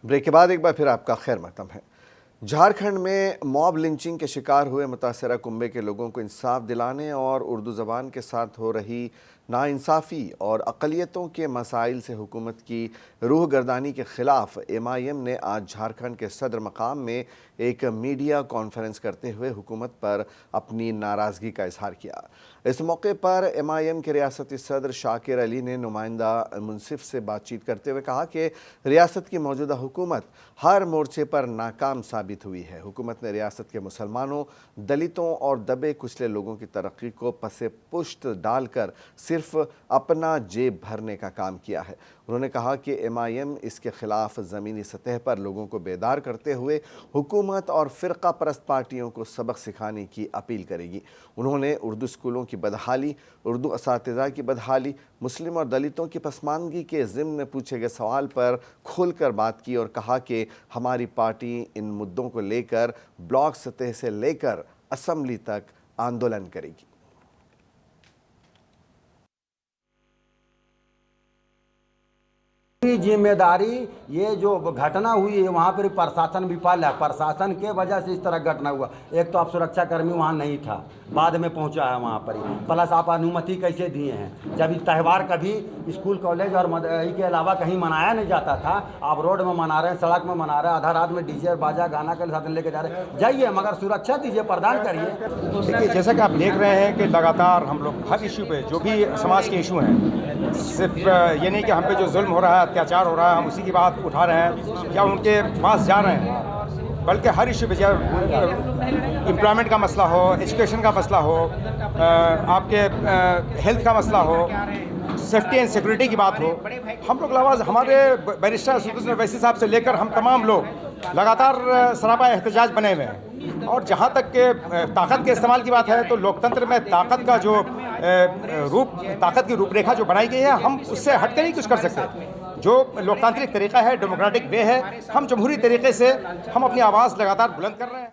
Break के बाद एक बार फिर आपका खैर मकदम है। झारखंड में मॉब लिंचिंग के शिकार हुए मुतासरा कुंबे के लोगों को इंसाफ दिलाने और उर्दू ज़बान के साथ हो रही नाइंसाफ़ी और अक़लियतों के मसाइल से हुकूमत की रूह गर्दानी के ख़िलाफ़ MIM ने आज झारखंड के सदर मकाम में एक मीडिया कॉन्फ्रेंस करते हुए हुकूमत पर अपनी नाराज़गी का इजहार किया। इस मौके पर MIM के रियासती सदर शाकिर अली ने नुमाइंदा मुनसिफ से बातचीत करते हुए कहा कि रियासत की मौजूदा हुकूमत हर मोर्चे पर नाकाम साबित हुई है। हुकूमत ने रियासत के मुसलमानों, दलितों और दबे कुचले लोगों की तरक्की को पसे पुश्त डालकर सिर्फ अपना जेब भरने का काम किया है। उन्होंने कहा कि MIM इसके खिलाफ ज़मीनी सतह पर लोगों को बेदार करते हुए हुकूमत और फ़िरका परस्त पार्टियों को सबक सिखाने की अपील करेगी। उन्होंने उर्दू स्कूलों की बदहाली, उर्दू असातिज़ा की बदहाली, मुस्लिम और दलितों की पसमानदगी के ज़िम्न में पूछे गए सवाल पर खुलकर बात की और कहा कि हमारी पार्टी इन मुद्दों को लेकर ब्लॉक सतह से लेकर असम्बली तक आंदोलन करेगी। जिम्मेदारी ये जो घटना हुई है वहाँ पर प्रशासन विफल है। प्रशासन के वजह से इस तरह घटना हुआ। एक तो आप सुरक्षाकर्मी वहाँ नहीं था, बाद में पहुँचा है वहाँ पर ही। प्लस आप अनुमति कैसे दिए हैं जब इस त्यौहार कभी स्कूल कॉलेज और के अलावा कहीं मनाया नहीं जाता था। आप रोड में मना रहे हैं, सड़क में मना रहे हैं, आधा रात में डीजे बाजा गाना के साथ लेके जा रहे हैं। जाइए मगर सुरक्षा दीजिए, प्रदान करिए। देखिए, जैसा कि आप देख रहे हैं कि लगातार हम लोग हर इशू पे, जो भी समाज के इशू हैं, सिर्फ ये नहीं कि हम पे जो जुल्म हो रहा है, अत्याचार हो रहा है, हम उसी की बात उठा रहे हैं या उनके पास जा रहे हैं, बल्कि हर इशू पे, चाहे एम्प्लॉयमेंट का मसला हो, एजुकेशन का मसला हो, आपके हेल्थ का मसला हो, सेफ्टी एंड सिक्योरिटी की बात हो, हम लोग आवाज़ हमारे बैरिस्टर असदुद्दीन ओवैसी साहब से लेकर हम तमाम लोग लगातार सरापा एहतजाज बने हुए हैं। और जहाँ तक के ताकत के इस्तेमाल की बात है, तो लोकतंत्र में ताकत का जो ताकत की रूपरेखा जो बनाई गई है, हम उससे हटकर नहीं कुछ कर सकते। जो लोकतांत्रिक तरीका है, डेमोक्रेटिक वे है, हम जमहूरी तरीके से हम अपनी आवाज़ लगातार बुलंद कर रहे हैं।